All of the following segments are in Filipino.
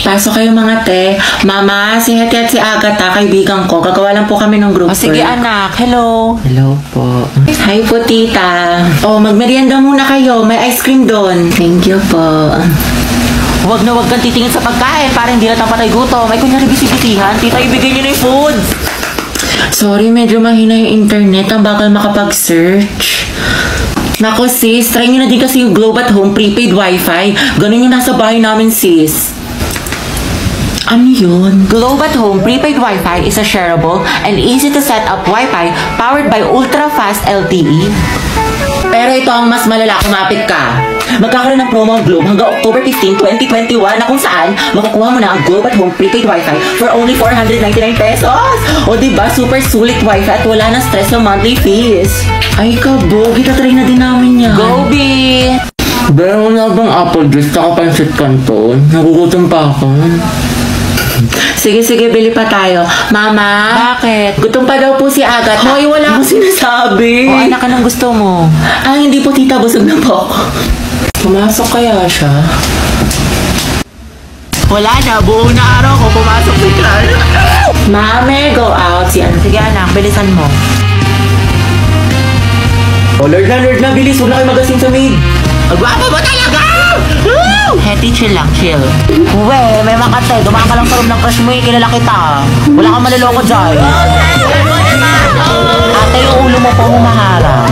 Pasok kayo mga te. Mama, si Hetty at si Agatha, kaibigan ko. Gagawa lang po kami ng group Sige work. anak, hello. Hello po. Hi po, tita. Oh, magmerienda muna kayo. May ice cream doon. Thank you po. Huwag na huwag kang titingin sa pagkain para hindi na tapatay gutom. May kunyari bisibitihan, tita, ibigay niyo na yung food. Sorry, medyo mahina yung internet. Ang bagal makapag-search. Nako sis, try nyo na din kasi yung Globe at Home prepaid wifi. Ganun yung nasa bahay namin sis. Ano yun? Globe at Home prepaid Wi-Fi is a shareable and easy to set up Wi-Fi powered by ultra-fast LTE. Pero ito ang mas malala, kumapit ka. Magkakaroon ng promo ang Globe hanggang October 15, 2021 na kung saan makukuha mo na ang Globe at Home prepaid Wi-Fi for only 499 pesos. O diba, super sulit Wi-Fi at wala na stress sa monthly fees. Ay kabog, itatry na din namin yan. Go, B! Pero na bang apple juice tsaka pancit canton? Nagugutom pa ako. Sige, bili pa tayo. Mama? Bakit? Gutom pa daw po si Agatha. Hoy, wala akong sinasabi. O anak, anong gusto mo? Hindi po tita, busog na po ako. Pumasok kaya siya? Wala na, buong na araw ko pumasok si Carl. Mame, go out. Sige anak, bilisan mo. Oh, Lord na, bilis. Huwag na kayo magasin sa maid. Agwapo mo talaga! Hetty, chill lang, chill. Uwe, may makate. Dumaan ka lang sa room ng crush mo, kilala kita. Wala kang maliloko dyan. Ate, yung ulo mo po humaharap.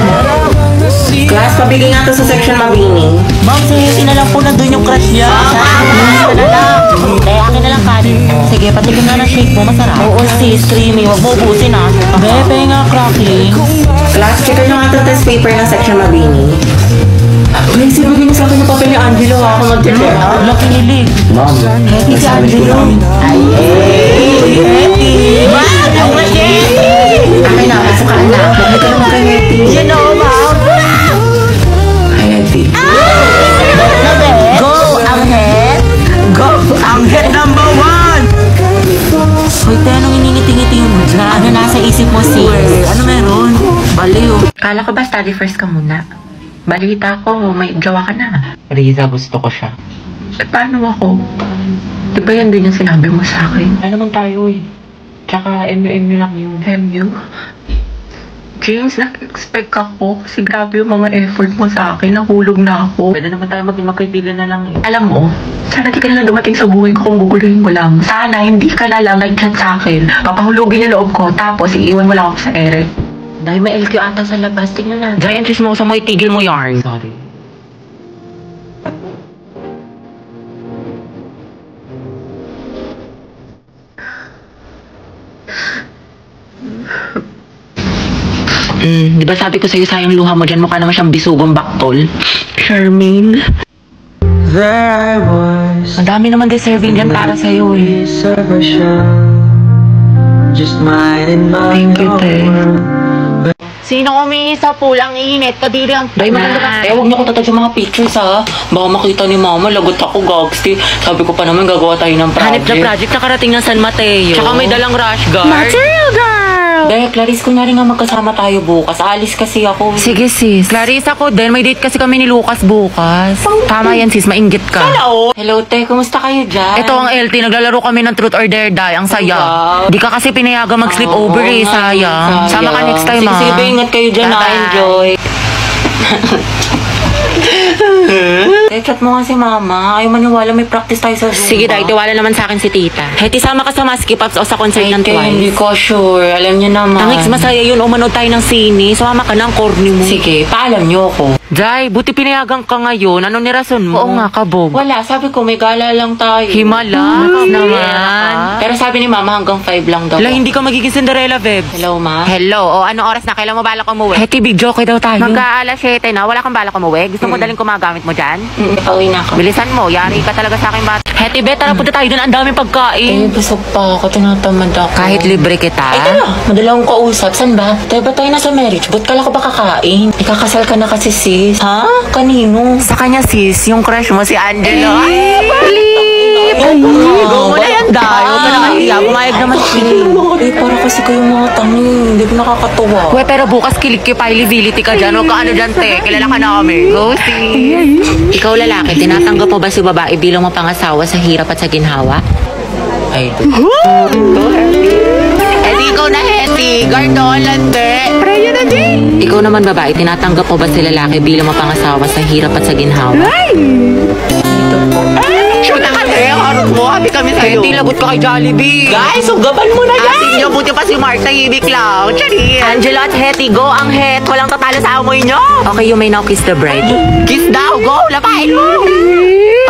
Class, pabigay nga to sa section mabini. Ma'am, si Hetty na lang po nandun yung crush niya. Ito na lang. Akin na lang kanin mo. Sige, patikin na ng shake mo, masarap. Oo, sis, creamy. Huwag mo ubusin ha. Bebe nga, crackling. Class, checkan nyo nga to test paper ng section mabini. Uy, sibigin niyo sa akin yung papel ni Angelo ha, kung mag-check. Wala kinilig. Ma'am, Hetty si Angelo. Ay, Hetty! Wow! Ang Hetty! Akin na, pasok ka na. Bakit ka naman kay Hetty? You know, ma'am. Hi, Hetty. Go, Angel! Go, Angel number 1! Hoy, te, anong iningiti-ngiti mo dyan? Ano nasa isip mo, sis? Ano meron? Baliw. Kala ko ba study first ka muna? Balita ko, may jowa ka na. Riza, gusto ko siya. Paano ako? Di ba yan din yung sinabi mo sa akin? Ano naman tayo eh? Tsaka MU lang yun. MU? James, nag-expect ako kasi grabe yung mga effort mo sa akin. Nahulog na ako. Pwede naman tayo maging magkaibigan na lang eh. Alam mo, sana di ka na lang dumating sa buhay ko kung guguluhin mo lang. Sana hindi ka na lang nag-chat sa akin. Papahulugin yung loob ko, tapos iiwan mo lang ako sa ere. Dahil may LQ ata sa labas, tingnan na. Giant chismosa mo, itigil mo yarn. Sorry. Di ba sabi ko sa'yo sayang luha mo dyan, mukha naman siyang bisugong baktol. Charmaine. There I was. Ang dami naman deserving dyan para sa'yo eh. Just minding my Thank you, te. own world. Sino umihi sa pool? Ang init, kadiri ang... Dahil maganda Huwag niyo ko tatag sa mga pictures ha. Baka makita ni mama, lagot ako gagsti. Sabi ko pa naman gagawa tayo ng project. Hanip na project, nakarating ng San Mateo. Tsaka may dalang rush guard. Material girl! Dahil Clarice, kunyari nga magkasama tayo bukas. Alis kasi ako. Sige sis. Clarice ako din, may date kasi kami ni Lucas bukas. Tama yan sis, mainggit ka. Hello, te. Kumusta kayo dyan? Ito ang LT, naglalaro kami ng Truth or Dare Die. Ang saya. Wow. Di ka kasi pinayagan mag-sleep over Oo eh, nga, sayang. Sama ka next time Sige, sige, ingat kayo dyan ha. Bye-bye. Enjoy. Chat mo nga si mama. Ayaw maniwala, may practice tayo sa Zumba. Sige dahil, tiwala naman sa akin si tita. Hetty, sama ka sa Maski Pops o sa concert ng Te, hindi Twice. ko sure. Alam niyo naman. Tangix, masaya yun. Umanood tayo ng sine. Sumama ka na ang corny mo. Sige, paalam niyo ako. Jai, buti pinayagan ka ngayon. Anong nirason mo? Oo nga, kabog. Wala, sabi ko may gala lang tayo. Himala naman. Pero sabi ni mama hanggang 5 lang daw. Wala, hindi ka magiging Cinderella, Bebs. Hello, ma. Hello, o anong oras na? Kailan mo balak umuwi? Hetty, big joke daw tayo. Magka-alas 7 na, wala kang balak umuwi? Gusto mo daling kumagamit mo dyan? Pauwi na ako. Bilisan mo, yari ka talaga sa akin bata. Hetty, bet, tara punta tayo dun, ang daming pagkain. Busog pa ako, tinatamad ako. Kahit libre kita. Ay, tala, madala akong kausap. Saan ba? Tayo ba tayo nasa marriage? Ba't kala ko ba kakain? Ikakasal ka na kasi, sis. Ha? Kanino? Sa kanya sis, yung crush mo si Angelo. Ay, Ay, Ay, go mo na yan, tayo. Huwag ka naman Kuya, pumayag naman siya. Para kasi kayong mga tangi. Hindi ko nakakatuwa. Kuya, pero bukas kilig-kipability ka dyan. Huwag ka ano dyan, te. Kilala ka namin. Go, sis. Ikaw lalaki, tinatanggap mo ba si babae bilang mapangasawa sa hirap at sa ginhawa? Ay, Eh di ikaw na, Hetty. Gardolan, te. Preyo na din. Ikaw naman, babae, tinatanggap mo ba si lalaki bilang mapangasawa sa hirap at sa ginhawa? Sure na ka, te. Ang harot mo. Happy kami sa'yo. Hetty, lagot ka kay Jollibee. guys, sugaban mo na yan! Asin niyo, buti pa si Mark, tahimik lang. Charis. Angela at Hetty, go ang het. Walang tatalo sa amoy niyo. Okay, you may now kiss the bride. Kiss daw, go. Lapain mo.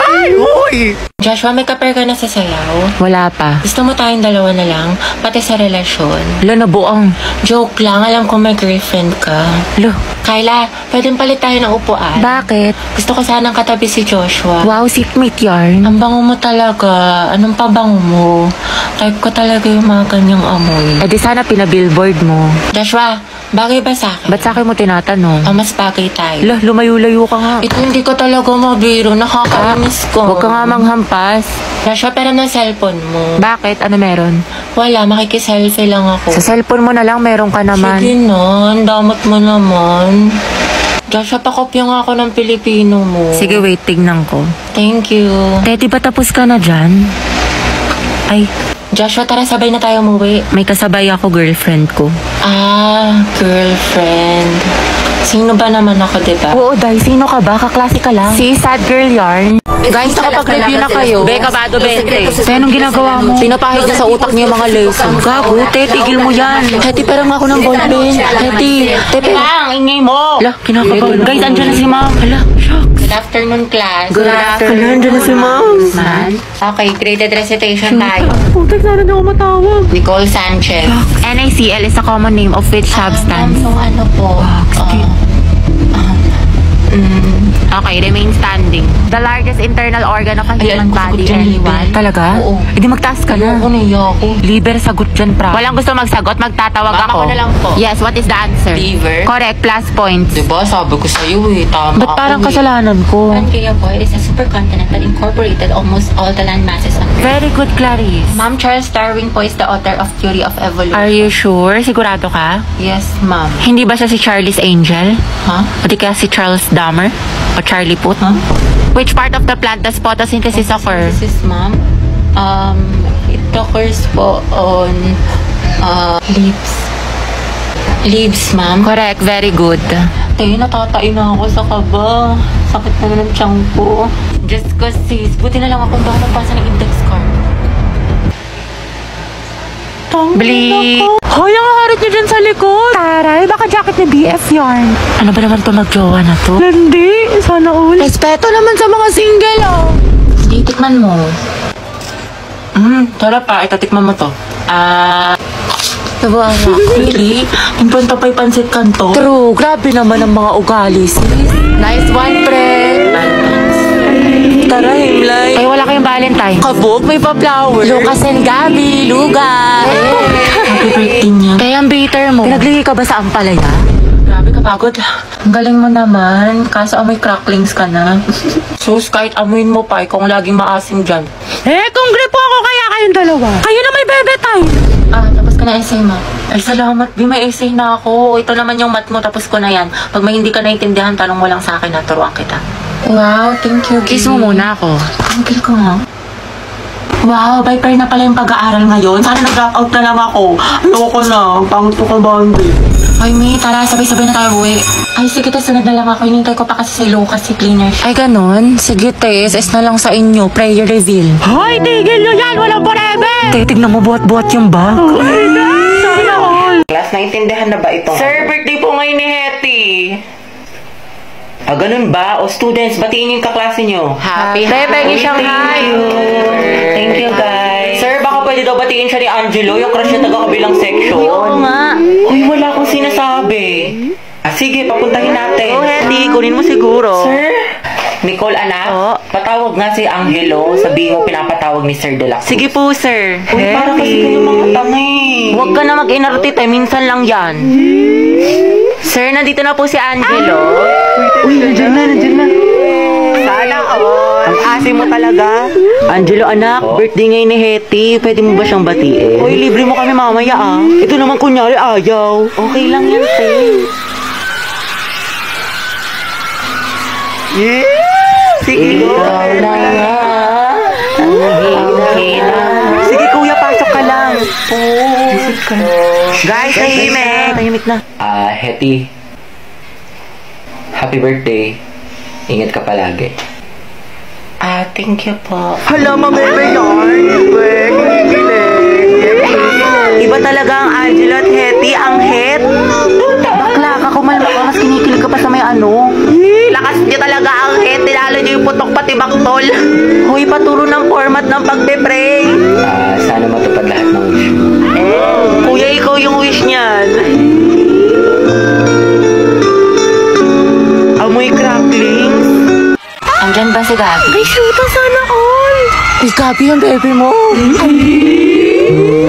Ay, uy. Joshua, may ka-pair ka na sa sayaw? Wala pa. Gusto mo tayong dalawa na lang, pati sa relasyon? Lo, nabuang. Joke lang, alam ko may girlfriend ka. Lo, Kyla, pwedeng palit tayo ng upuan. bakit? Gusto ko sanang katabi si Joshua. Wow, seatmate yarn. Ang bango mo talaga. Anong pabango mo? Type ko talaga yung mga ganyang amoy. Eh di sana pinabillboard mo. Joshua, bagay ba sa akin? Ba't sa akin mo tinatanong? Mas bagay tayo. Lo, lumayo-layo ka nga. Ito hindi ko talaga mabiro. Nakakainis ko. Huwag ka nga manghampas. Joshua, pero ng cellphone mo. Bakit? Ano meron? Wala, makikiselfie lang ako. Sa cellphone mo na lang meron ka naman. Sige na, ang damot mo naman. Joshua, pakopya nga ako ng Pilipino mo. Sige, wait, tignan ko. Thank you. Teddy, ba tapos ka na dyan? Ay, Joshua, tara sabay na tayo umuwi. may kasabay ako, girlfriend ko. Girlfriend. Sino ba naman ako, diba? Oo, Day, sino ka ba? Kaklase ka lang. Si Sad Girl Yarn. Guys, nakapag-review na kayo. Be, kabado, Bente. Kaya anong ginagawa mo? Pinapahid na sa utak niyo yung mga lesson. Gago, te, tigil mo yan. Heti, parang ako ng ballpen. Heti, te, Ang ingay mo! Hala, kinakabahan. Guys, andyan na si ma'am. Hala, shucks. Good afternoon, class. Good afternoon. Hala, andyan na si ma'am. Man. Okay, graded recitation tayo. Putak, sana na ako matawag. Nicole Sanchez. NaCl is a common name of which substance? Ano po? Okay, remain standing. The largest internal organ of a human body, anyone? Talaga? Oo. Hindi magtaas ka na. Niya ako. Liber, sagot dyan, pra. Walang gusto magsagot, magtatawag Mama ako. ko na lang po. Yes, what is the answer? Liver. Correct, plus points. Diba, sabi ko sa'yo eh. Tama Ba't parang kasalanan ko? Kaya po, it is a supercontinent that incorporated almost all the land masses on Earth. Very good, Clarice. Ma'am, Charles Darwin po is the author of Theory of Evolution. Are you sure? Sigurado ka? Yes, ma'am. Hindi ba siya si Charlie's Angel? Huh? O di kaya si Charles Dahmer? O Charlie Puth? Huh? Which part of the plant does photosynthesis occur? This is, ma'am. It occurs po on leaves. Leaves, ma'am. Correct, very good. Tayo, natatain na ako sa kaba. Sakit na ng tiyan ko. Just cause sis, buti na lang akong baka nagpasa ng index card. Bli! Hoy, ang harot niyo dyan sa likod! Taray, baka jacket ni BF yarn. Ano ba naman to magjowa na to? Hindi, sana all. Respeto naman sa mga single, oh. Sige, tikman mo. Tara pa, itatikman mo to. Diba, Really? Impanta pa'y pansit kanto? True, grabe naman ang mga ugali, sis. Nice one, pre. Tara, Himlay. Ay, wala kayong Valentine. Kabog, may pa-flower. Lucas and Gabi, Luga. Happy birthday niya. Kaya ang bitter mo. Pinaglihi ka ba sa ampalaya? Grabe kapagod. Ang galing mo naman. Kaso amoy cracklings ka na. Sus, kahit amuin mo pa, ikaw ang laging maasim dyan. Eh, kung gripo ako kaya kayong dalawa. Kayo na may bebe time. Tapos ka na essay mo. Ay, salamat. Di may essay na ako. Ito naman yung math mo, tapos ko na yan. Pag may hindi ka naintindihan, tanong mo lang sa akin, naturuan kita. Wow, thank you. Kiss mo muna ako. Thank you ko nga. Wow, Viper na pala yung pag-aaral ngayon. Sana nag-drop out na lang ako. Ayoko na. Pangit ko ka, Bambi. Ay, May, tara, sabay-sabay na tayo uwi. Ay, sige, sunod na lang ako. Hinintay ko pa kasi si Lucas, si cleaner siya. Ay, ganun? Sige, Tess. Es na lang sa inyo. Prayer reveal. Hoy, tigil nyo yan! Walang forever! Titignan mo buhat-buhat yung bag. Sana all. Class, naintindihan na ba ito? Sir, birthday po ngayon ni Hetty. Ganun ba? O students, batiin yung kaklase nyo. Happy Pengi Shanghai. Thank you, guys. Sir, baka pwede daw batiin siya ni Angelo, yung crush niya taga-kabilang section. Oo nga. Uy, wala akong sinasabi. Sige, papuntahin natin. Oh, Hetty, kunin mo siguro. Sir? Nicole, anak, Oo. patawag nga si Angelo. Sabihin mo pinapatawag ni Sir De La Cruz. Sige po, sir. Uy, para kasi kayong mga tangi. Huwag ka na mag-inartit eh. Minsan lang yan. Sir, nandito na po si Angelo. Uy, nandiyan na. Sana all. Ang asim mo talaga. Angelo, anak, birthday ngayon ni Hetty. Pwede mo ba siyang batiin? Hoy, libre mo kami mamaya ah. Ito naman kunyari ayaw. Okay lang yan, te. Sige, sige kuya, pasok ka lang. Guys, tahimik na. Hetty. Happy birthday. Ingat ka palagi. Thank you po. Hala, mamebe yan. Iba talaga ang Angelo at Hetty, ang het. Bakla ka, kumalma ka, mas kinikilig ka pa sa may ano. Lakas niya talaga ang het, tinalo niyo yung putok pati baktol. Huy, paturo ng format ng pagpe-pray. Sana matupad lahat ng wish mo. Kuya, ikaw yung wish niyan. Amoy cracklings. Andyan ba si Gabi? Ay, shoota sana all. Ay, Gabi ang baby mo.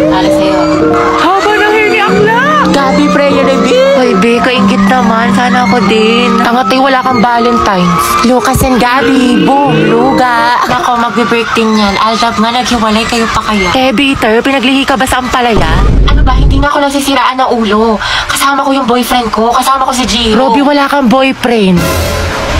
Para sa'yo. Haba ng hair ni Akla. Gabi, prayer review. Ay, Be, kaingit naman. Sana ako din. Tangatay, wala kang Valentine's. Lucas and Gabi, boom, luga. Ako, magbe-birthday niyan. Aldab nga, naghiwalay kayo pa kaya. Bitter, pinaglihi ka ba sa Ampalaya? Ano ba, hindi na ako nasisiraan ng ulo. Kasama ko yung boyfriend ko. Kasama ko si Gio. Robby, wala kang boyfriend.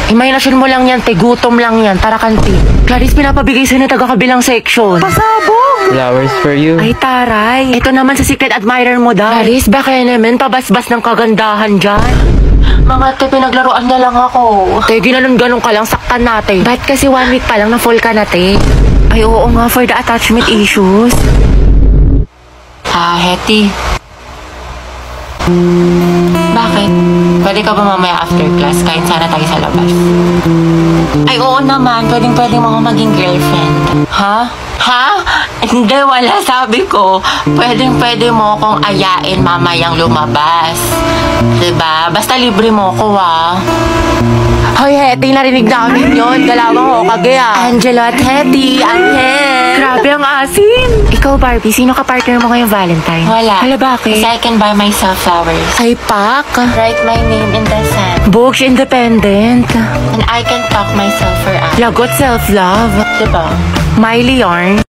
Imahinasyon mo lang yan, te. Gutom lang yan. Tara, kantin. Clarice, pinapabigay sa'yo na taga-kabilang section. Pasabong! Flowers for you. Ay, taray. Ito naman sa secret admirer mo daw. Clarice, baka naman pabasbas ng kagandahan dyan. Mga te, pinaglaruan na lang ako. Te, ginanon-ganon ka lang, saktan natin. Ba't kasi 1 week pa lang na full ka na, te? Ay, oo nga, for the attachment issues. Hetty. Bakit? Pwede ka ba mamaya after class? Kain sana tayo sa labas. Ay, oo naman. Pwede mo akong maging girlfriend. Ha? Ha? Hindi, wala. Sabi ko, pwede mo akong ayain mamayang lumabas. Diba? Basta libre mo ko, Hoy, Hetty, narinig namin yun. Galawang ho, kagaya. Angelo at Hetty, Angel. Grabe ang asin. Ikaw, Barbie, sino ka partner mo ngayong Valentine? Wala. Hala, bakit? Kasi I can buy myself flowers. Ay, pak. Write my name in the sand. Books independent. And I can talk myself for hours. Lagot self-love. Diba? Miley Yarn.